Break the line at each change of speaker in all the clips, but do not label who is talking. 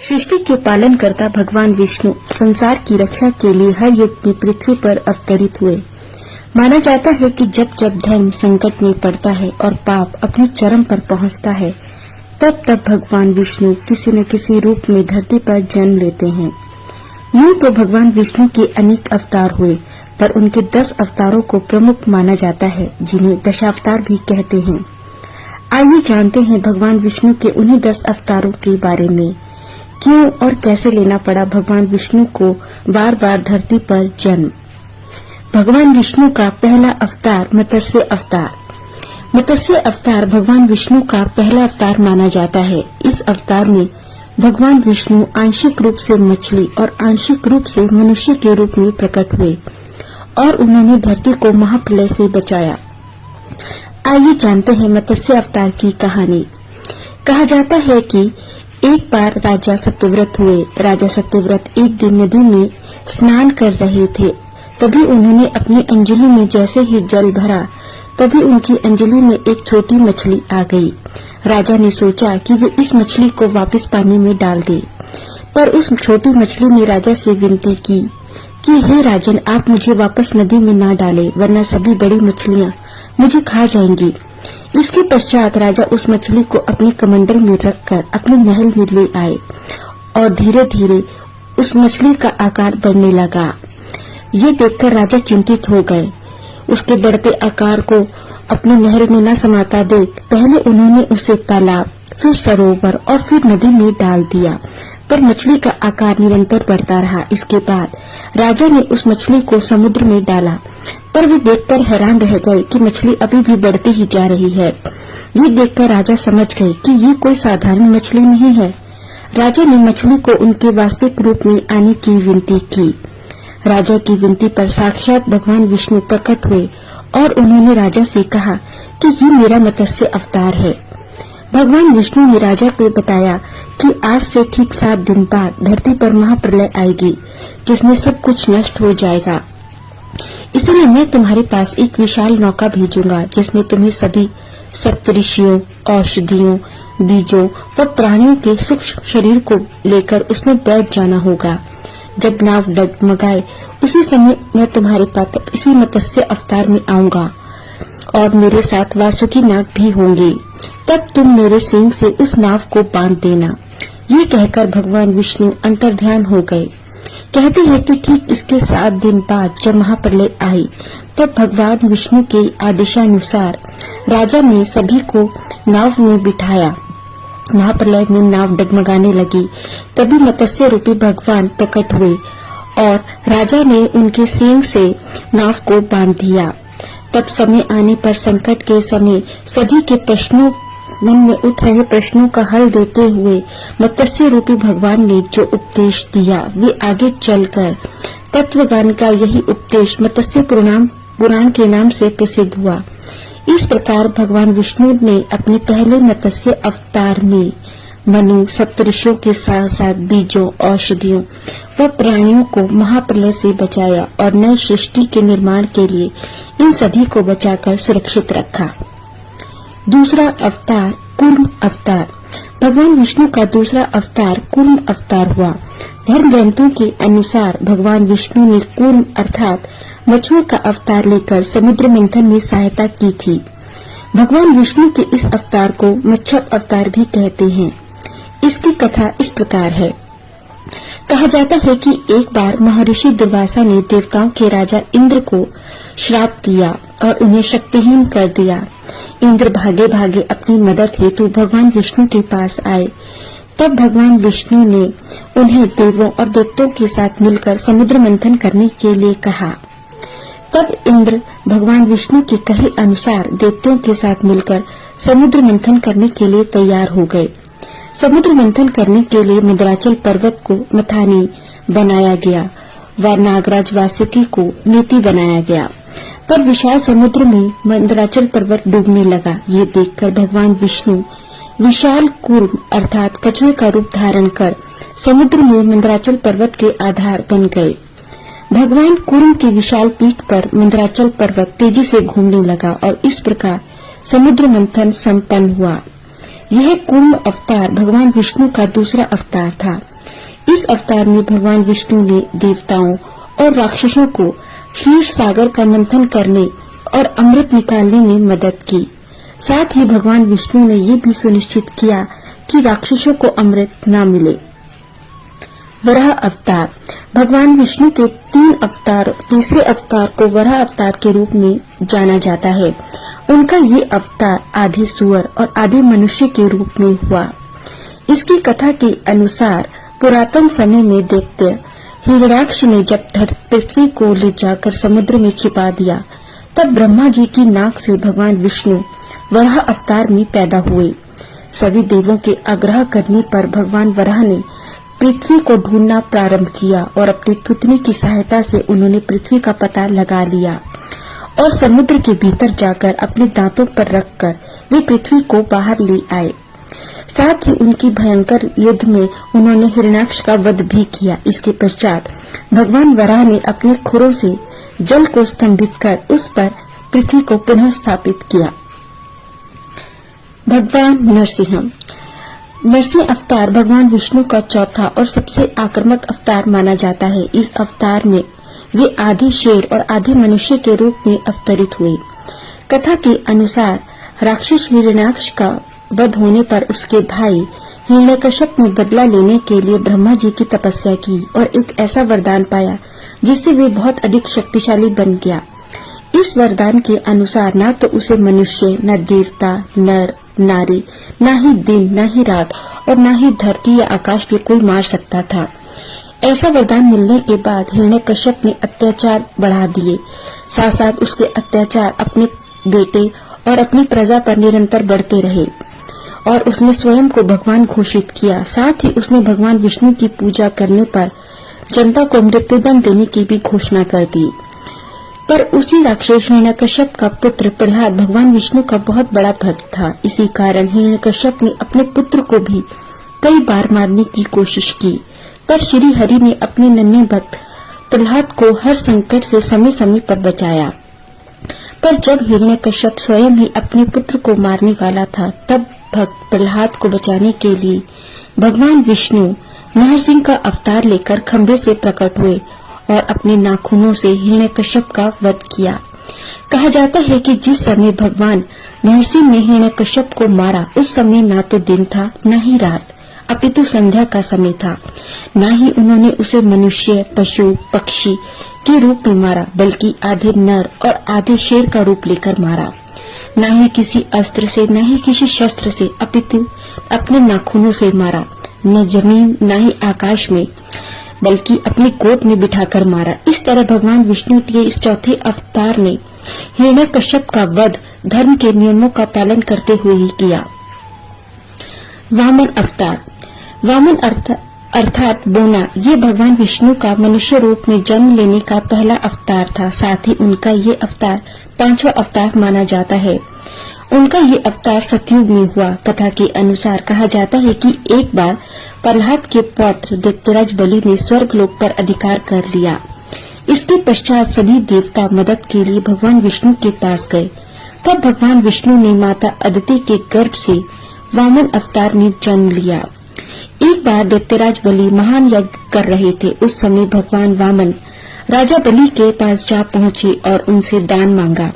सृष्टि के पालन करता भगवान विष्णु संसार की रक्षा के लिए हर युग में पृथ्वी पर अवतरित हुए। माना जाता है कि जब जब धर्म संकट में पड़ता है और पाप अपने चरम पर पहुंचता है, तब तब भगवान विष्णु किसी न किसी रूप में धरती पर जन्म लेते हैं। यूं तो भगवान विष्णु के अनेक अवतार हुए, पर उनके 10 अवतारों को प्रमुख माना जाता है, जिन्हें दशावतार भी कहते हैं। आइए जानते हैं भगवान विष्णु के उन्हीं 10 अवतारों के बारे में। क्यों और कैसे लेना पड़ा भगवान विष्णु को बार बार धरती पर जन्म। भगवान विष्णु का पहला अवतार मत्स्य अवतार। मत्स्य अवतार भगवान विष्णु का पहला अवतार माना जाता है। इस अवतार में भगवान विष्णु आंशिक रूप से मछली और आंशिक रूप से मनुष्य के रूप में प्रकट हुए और उन्होंने धरती को महाप्रलय से बचाया। आइए जानते हैं मत्स्य अवतार की कहानी। कहा जाता है कि एक बार राजा सत्यव्रत हुए। राजा सत्यव्रत एक दिन नदी में स्नान कर रहे थे। तभी उन्होंने अपनी अंजलि में जैसे ही जल भरा, तभी उनकी अंजलि में एक छोटी मछली आ गई। राजा ने सोचा कि वे इस मछली को वापस पानी में डाल दे, पर उस छोटी मछली ने राजा से विनती की कि हे राजन, आप मुझे वापस नदी में न डालें, वरना सभी बड़ी मछलियां मुझे खा जाएंगी। इसके पश्चात राजा उस मछली को अपने कमंडल में रखकर अपने महल में ले आए और धीरे धीरे उस मछली का आकार बढ़ने लगा। ये देखकर राजा चिंतित हो गए। उसके बढ़ते आकार को अपने महल में न समाता देख पहले उन्होंने उसे तालाब, फिर सरोवर और फिर नदी में डाल दिया, पर मछली का आकार निरंतर बढ़ता रहा। इसके बाद राजा ने उस मछली को समुद्र में डाला, पर वे देखकर हैरान रह गए कि मछली अभी भी बढ़ती ही जा रही है। ये देखकर राजा समझ गए कि ये कोई साधारण मछली नहीं है। राजा ने मछली को उनके वास्तविक रूप में आने की विनती की। राजा की विनती पर साक्षात भगवान विष्णु प्रकट हुए और उन्होंने राजा से कहा कि ये मेरा मत्स्य अवतार है। भगवान विष्णु ने राजा को बताया कि आज से ठीक 7 दिन बाद धरती पर महाप्रलय आएगी, जिसमें सब कुछ नष्ट हो जाएगा। इसलिए मैं तुम्हारे पास एक विशाल नौका भेजूंगा, जिसमें तुम्हें सभी सप्तऋषियों, औषधियों, बीजों व प्राणियों के सूक्ष्म शरीर को लेकर उसमें बैठ जाना होगा। जब नाव डगमगाए उसी समय मैं तुम्हारे पास इसी मत्स्य अवतार में आऊंगा और मेरे साथ वासुकी नाग भी होंगे। तब तुम मेरे सींग से उस नाव को बांध देना। ये कहकर भगवान विष्णु अंतर्ध्यान हो गए। कहते हैं कि ठीक इसके 7 दिन बाद जब महाप्रलय आई, तब भगवान विष्णु के आदेशानुसार राजा ने सभी को नाव में बिठाया। महाप्रलय में नाव डगमगाने लगी। तभी मत्स्य रूपी भगवान प्रकट हुए और राजा ने उनके सींग से नाव को बांध दिया। तब समय आने पर संकट के समय सभी के प्रश्नों मन में उठ रहे प्रश्नों का हल देते हुए मत्स्य रूपी भगवान ने जो उपदेश दिया, वे आगे चलकर तत्वज्ञान का यही उपदेश मत्स्य पुराण के नाम से प्रसिद्ध हुआ। इस प्रकार भगवान विष्णु ने अपने पहले मत्स्य अवतार में मनु, सप्तऋषियों के साथ साथ बीजों, औषधियों व प्राणियों को महाप्रलय से बचाया और नई सृष्टि के निर्माण के लिए इन सभी को बचाकर सुरक्षित रखा। दूसरा अवतार कूर्म अवतार। भगवान विष्णु का दूसरा अवतार कूर्म अवतार हुआ। धर्म ग्रंथों के अनुसार भगवान विष्णु ने कूर्म अर्थात मछुआ का अवतार लेकर समुद्र मंथन में सहायता की थी। भगवान विष्णु के इस अवतार को मत्स्य अवतार भी कहते हैं। इसकी कथा इस प्रकार है। कहा जाता है कि एक बार महर्षि दुर्वासा ने देवताओं के राजा इंद्र को श्राप दिया और उन्हें शक्तिहीन कर दिया। इंद्र भागे भागे अपनी मदद हेतु भगवान विष्णु के पास आए। तब भगवान विष्णु ने उन्हें देवों और दैत्यों के साथ मिलकर समुद्र मंथन करने के लिए कहा। तब इंद्र भगवान विष्णु के कहे अनुसार दैत्यों के साथ मिलकर समुद्र मंथन करने के लिए तैयार हो गए। समुद्र मंथन करने के लिए मंदराचल पर्वत को मथानी बनाया गया व नागराज वासुकी को नीति बनाया गया। पर विशाल समुद्र में मंदराचल पर्वत डूबने लगा। ये देखकर भगवान विष्णु विशाल कूर्म अर्थात कछुए का रूप धारण कर समुद्र में मंदराचल पर्वत के आधार बन गए। भगवान कूर्म की विशाल पीठ पर मंदराचल पर्वत तेजी से घूमने लगा और इस प्रकार समुद्र मंथन संपन्न हुआ। यह कूर्म अवतार भगवान विष्णु का दूसरा अवतार था। इस अवतार में भगवान विष्णु ने देवताओं और राक्षसों को क्षीर सागर का मंथन करने और अमृत निकालने में मदद की। साथ ही भगवान विष्णु ने ये भी सुनिश्चित किया कि राक्षसों को अमृत न मिले। वराह अवतार। भगवान विष्णु के 3 अवतार, तीसरे अवतार को वराह अवतार के रूप में जाना जाता है। उनका ये अवतार आधे सुअर और आधे मनुष्य के रूप में हुआ। इसकी कथा के अनुसार पुरातन समय में दैत्य हिरण्याक्ष ने जब पृथ्वी को ले जाकर समुद्र में छिपा दिया, तब ब्रह्मा जी की नाक से भगवान विष्णु वराह अवतार में पैदा हुए। सभी देवों के आग्रह करने पर भगवान वराह ने पृथ्वी को ढूंढना प्रारंभ किया और अपनी थुतनी की सहायता से उन्होंने पृथ्वी का पता लगा लिया और समुद्र के भीतर जाकर अपने दांतों पर रखकर वे पृथ्वी को बाहर ले आए। साथ ही उनकी भयंकर युद्ध में उन्होंने हिरण्याक्ष का वध भी किया। इसके पश्चात भगवान वराह ने अपने खुरों से जल को स्तंभित कर उस पर पृथ्वी को पुनः स्थापित किया। भगवान नरसिंह। नरसिंह अवतार भगवान विष्णु का चौथा और सबसे आक्रामक अवतार माना जाता है। इस अवतार में वे आधे शेर और आधे मनुष्य के रूप में अवतरित हुए। कथा के अनुसार राक्षस हिरण्याक्ष का वध होने पर उसके भाई हिरण्यकश्यप ने बदला लेने के लिए ब्रह्मा जी की तपस्या की और एक ऐसा वरदान पाया जिससे वे बहुत अधिक शक्तिशाली बन गया। इस वरदान के अनुसार न तो उसे मनुष्य, न देवता, नर, नारी, न ही दिन, न ही रात और न ही धरती या आकाश पे कोई मार सकता था। ऐसा वरदान मिलने के बाद हिरण्यकश्यप ने अत्याचार बढ़ा दिए। साथ साथ उसके अत्याचार अपने बेटे और अपनी प्रजा पर निरंतर बढ़ते रहे और उसने स्वयं को भगवान घोषित किया। साथ ही उसने भगवान विष्णु की पूजा करने पर जनता को मृत्युदंड देने की भी घोषणा कर दी। पर उसी राक्षस हिरण्यकश्यप का पुत्र प्रहलाद भगवान विष्णु का बहुत बड़ा भक्त था। इसी कारण हिरण्यकश्यप ने अपने पुत्र को भी कई बार मारने की कोशिश की, पर श्री हरि ने अपने नन्हे भक्त प्रहलाद को हर संकट से समय समय पर बचाया। पर जब हिरण्यकश्यप स्वयं ही अपने पुत्र को मारने वाला था, तब भक्त प्रहलाद को बचाने के लिए भगवान विष्णु नरसिंह का अवतार लेकर खंभे से प्रकट हुए और अपने नाखूनों से हिरण्यकश्यप का वध किया। कहा जाता है कि जिस समय भगवान नरसिंह ने हिरण्यकश्यप को मारा, उस समय न तो दिन था न ही रात, अपितु संध्या का समय था। न ही उन्होंने उसे मनुष्य, पशु, पक्षी के रूप में मारा, बल्कि आधे नर और आधे शेर का रूप लेकर मारा। न ही किसी अस्त्र से, न ही किसी शस्त्र से, अपितु अपने नाखूनों से मारा। न जमीन, न ही आकाश में, बल्कि अपनी गोद में बिठाकर मारा। इस तरह भगवान विष्णु के इस चौथे अवतार ने हिरण्यकश्यप का वध धर्म के नियमों का पालन करते हुए ही किया। वामन अवतार। वामन अर्थात बोना, ये भगवान विष्णु का मनुष्य रूप में जन्म लेने का पहला अवतार था। साथ ही उनका ये अवतार 5वां अवतार माना जाता है। उनका ये अवतार सतयुग में हुआ। कथा के अनुसार कहा जाता है कि एक बार प्रहलाद के पौत्र दैत्यराज बलि ने स्वर्गलोक पर अधिकार कर लिया। इसके पश्चात सभी देवता मदद के लिए भगवान विष्णु के पास गए। तब भगवान विष्णु ने माता अदिति के गर्भ से वामन अवतार में जन्म लिया। एक बार दैत्यराज बलि महान यज्ञ कर रहे थे। उस समय भगवान वामन राजा बलि के पास जा पहुंचे और उनसे दान मांगा।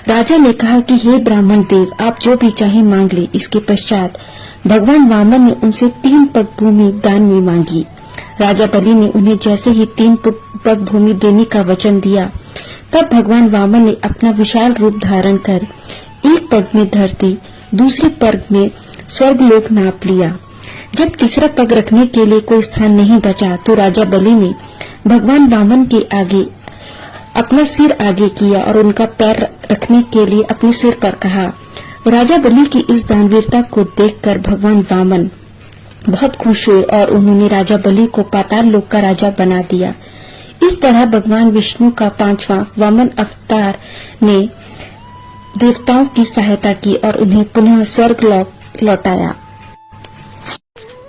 राजा ने कहा कि हे ब्राह्मण देव, आप जो भी चाहे मांग ले। इसके पश्चात भगवान वामन ने उनसे 3 पग भूमि दान में मांगी। राजा बलि ने उन्हें जैसे ही 3 पग भूमि देने का वचन दिया, तब भगवान वामन ने अपना विशाल रूप धारण कर एक पग में धरती, दूसरे पग में स्वर्गलोक नाप लिया। जब तीसरा पग रखने के लिए कोई स्थान नहीं बचा, तो राजा बलि ने भगवान वामन के आगे अपना सिर आगे किया और उनका पैर रखने के लिए अपने सिर पर कहा। राजा बलि की इस दानवीरता को देखकर भगवान वामन बहुत खुश हुए और उन्होंने राजा बलि को पाताल लोक का राजा बना दिया। इस तरह भगवान विष्णु का 5वां वामन अवतार ने देवताओं की सहायता की और उन्हें पुनः स्वर्ग लौटाया।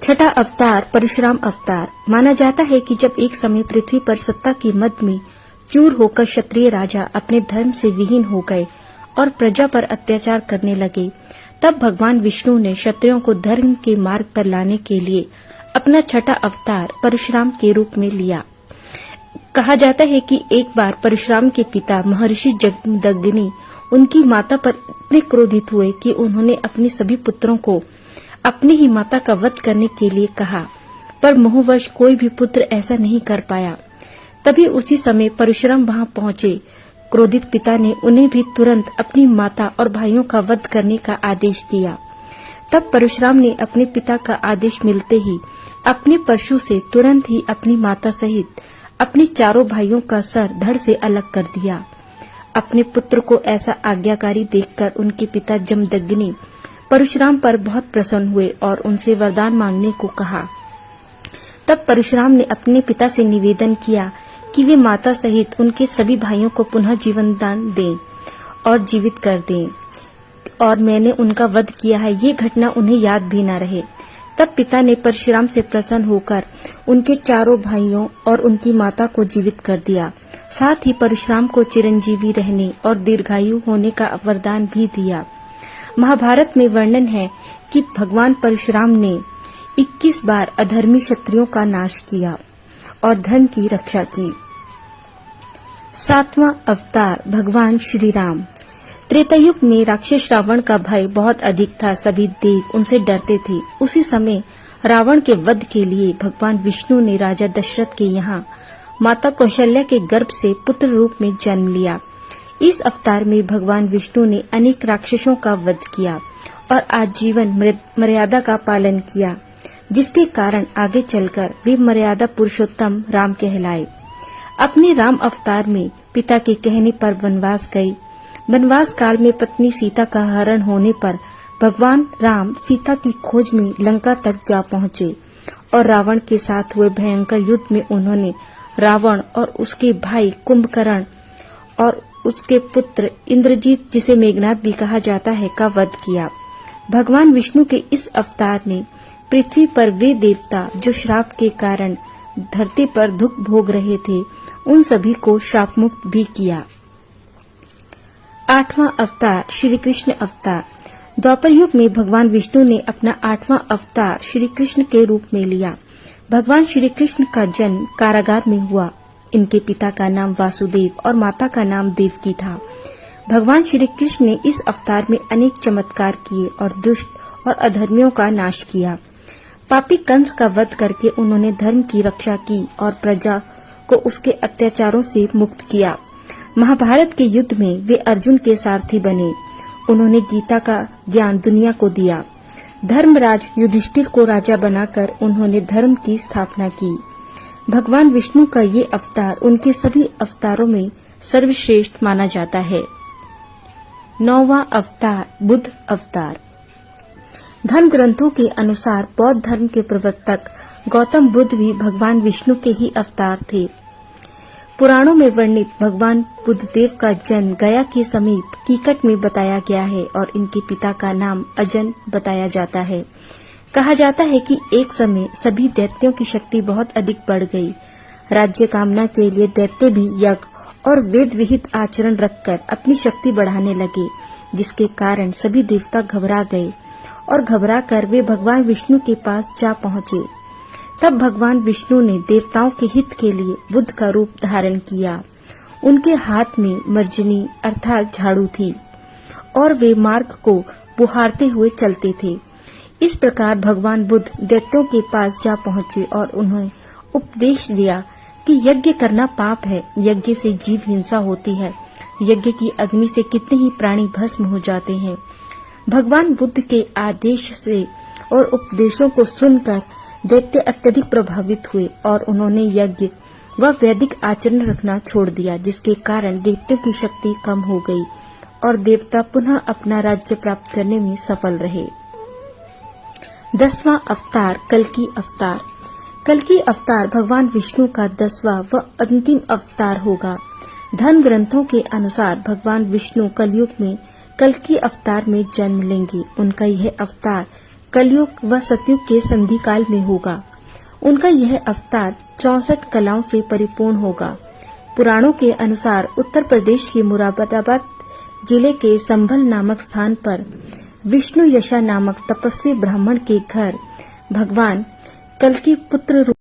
6वां अवतार परशुराम अवतार। माना जाता है कि जब एक समय पृथ्वी पर सत्ता की मद में चूर होकर क्षत्रिय राजा अपने धर्म से विहीन हो गए और प्रजा पर अत्याचार करने लगे, तब भगवान विष्णु ने क्षत्रियों को धर्म के मार्ग पर लाने के लिए अपना छठा अवतार परशुराम के रूप में लिया। कहा जाता है कि एक बार परशुराम के पिता महर्षि जमदग्नि उनकी माता पर इतने क्रोधित हुए कि उन्होंने अपने सभी पुत्रों को अपनी ही माता का वध करने के लिए कहा, पर मोहवश कोई भी पुत्र ऐसा नहीं कर पाया। तभी उसी समय परशुराम वहां पहुंचे। क्रोधित पिता ने उन्हें भी तुरंत अपनी माता और भाइयों का वध करने का आदेश दिया। तब परशुराम ने अपने पिता का आदेश मिलते ही अपने परशु से तुरंत ही अपनी माता सहित अपने चारों भाइयों का सर धड़ से अलग कर दिया। अपने पुत्र को ऐसा आज्ञाकारी देखकर उनके पिता जमदग्नि परशुराम पर बहुत प्रसन्न हुए और उनसे वरदान मांगने को कहा। तब परशुराम ने अपने पिता से निवेदन किया कि वे माता सहित उनके सभी भाइयों को पुनः जीवन दान दें और जीवित कर दें, और मैंने उनका वध किया है, ये घटना उन्हें याद भी न रहे। तब पिता ने परशुराम से प्रसन्न होकर उनके चारों भाइयों और उनकी माता को जीवित कर दिया। साथ ही परशुराम को चिरंजीवी रहने और दीर्घायु होने का वरदान भी दिया। महाभारत में वर्णन है कि भगवान परशुराम ने 21 बार अधर्मी क्षत्रियों का नाश किया और धर्म की रक्षा की। 7वां अवतार भगवान श्री राम। त्रेतायुग में राक्षस रावण का भय बहुत अधिक था, सभी देव उनसे डरते थे। उसी समय रावण के वध के लिए भगवान विष्णु ने राजा दशरथ के यहाँ माता कौशल्या के गर्भ से पुत्र रूप में जन्म लिया। इस अवतार में भगवान विष्णु ने अनेक राक्षसों का वध किया और आजीवन मर्यादा का पालन किया, जिसके कारण आगे चलकर वे मर्यादा पुरुषोत्तम राम कहलाए। अपने राम अवतार में पिता के कहने पर वनवास गए। वनवास काल में पत्नी सीता का हरण होने पर भगवान राम सीता की खोज में लंका तक जा पहुँचे और रावण के साथ हुए भयंकर युद्ध में उन्होंने रावण और उसके भाई कुंभकर्ण और उसके पुत्र इंद्रजीत, जिसे मेघनाथ भी कहा जाता है, का वध किया। भगवान विष्णु के इस अवतार ने पृथ्वी पर वे देवता जो श्राप के कारण धरती पर दुख भोग रहे थे, उन सभी को श्राप मुक्त भी किया। 8वां अवतार श्री कृष्ण अवतार। द्वापर युग में भगवान विष्णु ने अपना 8वां अवतार श्री कृष्ण के रूप में लिया। भगवान श्री कृष्ण का जन्म कारागार में हुआ। इनके पिता का नाम वासुदेव और माता का नाम देवकी था। भगवान श्री कृष्ण ने इस अवतार में अनेक चमत्कार किए और दुष्ट और अधर्मियों का नाश किया। पापी कंस का वध करके उन्होंने धर्म की रक्षा की और प्रजा को उसके अत्याचारों से मुक्त किया। महाभारत के युद्ध में वे अर्जुन के सारथी बने। उन्होंने गीता का ज्ञान दुनिया को दिया। धर्मराज युधिष्ठिर को राजा बनाकर उन्होंने धर्म की स्थापना की। भगवान विष्णु का ये अवतार उनके सभी अवतारों में सर्वश्रेष्ठ माना जाता है। 9वां अवतार बुद्ध अवतार। धर्म ग्रंथों के अनुसार बौद्ध धर्म के प्रवर्तक गौतम बुद्ध भी भगवान विष्णु के ही अवतार थे। पुराणों में वर्णित भगवान बुद्धदेव का जन्म गया के समीप कीकट में बताया गया है और इनके पिता का नाम अजन बताया जाता है। कहा जाता है कि एक समय सभी दैत्यों की शक्ति बहुत अधिक बढ़ गई। राज्य कामना के लिए दैत्य भी यज्ञ और वेद विहित आचरण रखकर अपनी शक्ति बढ़ाने लगे, जिसके कारण सभी देवता घबरा गए और घबराकर वे भगवान विष्णु के पास जा पहुँचे। तब भगवान विष्णु ने देवताओं के हित के लिए बुद्ध का रूप धारण किया। उनके हाथ में मर्जनी अर्थात झाड़ू थी और वे मार्ग को बुहारते हुए चलते थे। इस प्रकार भगवान बुद्ध दैत्यों के पास जा पहुँचे और उन्हें उपदेश दिया कि यज्ञ करना पाप है, यज्ञ से जीव हिंसा होती है, यज्ञ की अग्नि से कितने ही प्राणी भस्म हो जाते हैं। भगवान बुद्ध के आदेश से और उपदेशों को सुनकर दैत्य अत्यधिक प्रभावित हुए और उन्होंने यज्ञ व वैदिक आचरण रखना छोड़ दिया, जिसके कारण दैत्यों की शक्ति कम हो गई और देवता पुनः अपना राज्य प्राप्त करने में सफल रहे। 10वां अवतार कल्कि अवतार। कल्कि अवतार भगवान विष्णु का 10वां व अंतिम अवतार होगा। धर्म ग्रंथों के अनुसार भगवान विष्णु कलयुग में कल्कि अवतार में जन्म लेंगे। उनका यह अवतार कलयुग व सतयुग के संधि काल में होगा। उनका यह अवतार 64 कलाओं से परिपूर्ण होगा। पुराणों के अनुसार उत्तर प्रदेश के मुरादाबाद जिले के संभल नामक स्थान पर विष्णु यशा नामक तपस्वी ब्राह्मण के घर भगवान कल की पुत्र रूप